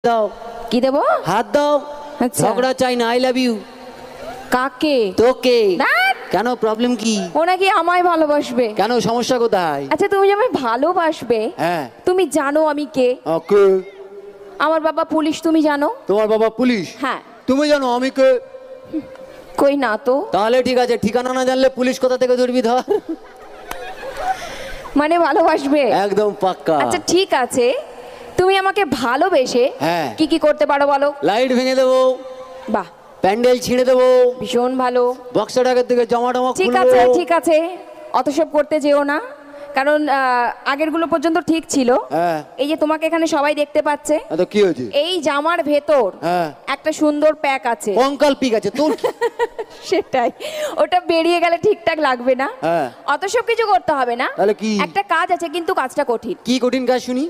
দাও কি দেব? হাত দাও। আচ্ছা। ঝগড়া চাই না, আই লাভ ইউ। কাকে? তোকে। ধ্যাৎ, কেন, প্রবলেম কি? ও নাকি আমায় ভালোবাসবে। কেন, সমস্যা কোথায়? আচ্ছা, তুমি যে আমায় ভালোবাসবে, হ্যাঁ। তুমি জানো আমি কে? ওকে। আমার বাবা পুলিশ, তুমি জানো? তোমার বাবা পুলিশ? হ্যাঁ। তুমি জানো আমি কে? কই না তো। তাহলে ঠিক আছে, ঠিকানা না জানলে পুলিশ কোথা থেকে ধরবি ধর। মানে ভালোবাসবে? একদম পাক্কা। আচ্ছা ঠিক আছে, তুমি আমাকে ভালোবেসে হ্যাঁ। কি কি করতে পারো বলো? লাইট ভেঙে দেবো, বাহ, প্যান্ডেল ছিঁড়ে দেবো, ভীষণ ভালো। বক্সটাকের দিকে জমা টমা ঠিক আছে ঠিক আছে, অত সব করতে যেও না, কারণ আগেরগুলো পর্যন্ত ঠিক ছিল। হ্যাঁ। এই যে তোমাকে এখানে সবাই দেখতে পাচ্ছে, তো কি হয়েছে? এই জামার ভেতর হ্যাঁ। একটা সুন্দর প্যাক আছে। কঙ্কাল পিক আছে তোর কি? সেটাই, ওটা বেরিয়ে গেলে ঠিকঠাক লাগবে না। হ্যাঁ। অত সব কিছু করতে হবে না। তাহলে কি? একটা কাজ আছে, কিন্তু কাজটা কঠিন। কি কঠিন কাজ শুনি?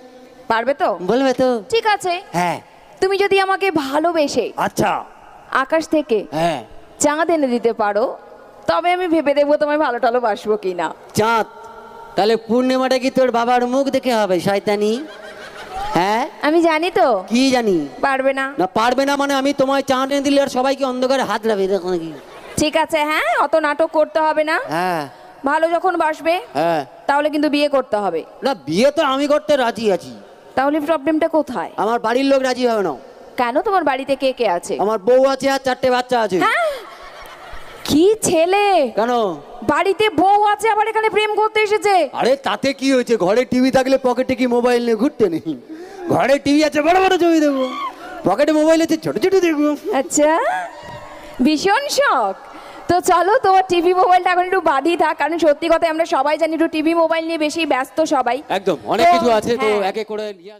পারবে তো? বলবে তো। ঠিক আছে, হ্যাঁ। তুমি যদি আমাকে ভালোবেসে আচ্ছা। আকাশ থেকে হ্যাঁ। চাঁদ এনে দিতে পারো, তবে আমি ভেবে দেখবো তোমায় ভালো বাসবো কিনা। চাঁদ? তাহলে পূর্ণিমাটা কি তোর বাবার মুখ দেখে হবে শয়তানি? হ্যাঁ। আমি জানি তো। কি জানি? পারবে না। না পারবে না মানে আমি তোমায় চাঁদ এনে দিলে আর সবাইকে অন্ধকারে হাত রাখবে দেখো নাকি? ঠিক আছে, হ্যাঁ, অত নাটক করতে হবে না। হ্যাঁ। ভালো যখন বাসবে, হ্যাঁ। তাহলে কিন্তু বিয়ে করতে হবে। না বিয়ে তো আমি করতে রাজি আছি। তাহলে প্রবলেমটা কোথায়? আমার বাড়ির লোক রাজি হবে না। কেন, তোমার বাড়িতে কে কে আছে? আমার বউ আছে আর 4টে বাচ্চা আছে। হ্যাঁ, কি ছেলে! কেন? বাড়িতে বউ আছে, আবার এখানে প্রেম করতে এসেছে। আরে তাতে কি হয়েছে, ঘরে টিভি থাকলে পকেটে কি মোবাইল নিয়ে ঘুরতে নেই? ঘরে টিভি আছে, বড় বড় ছবি দেখবো, পকেটে মোবাইল আছে, ছোট ছোট দেখবো। আচ্ছা, ভীষণ শখ। তো চলো, তোমার টিভি মোবাইলটা এখন একটু বাদই থাক, কারণ সত্যি কথা আমরা সবাই জানি একটু টিভি মোবাইল নিয়ে বেশি ব্যস্ত সবাই। একদম, অনেক তো, কিছু আছে তো হ্যাঁ। একে করে নিয়ে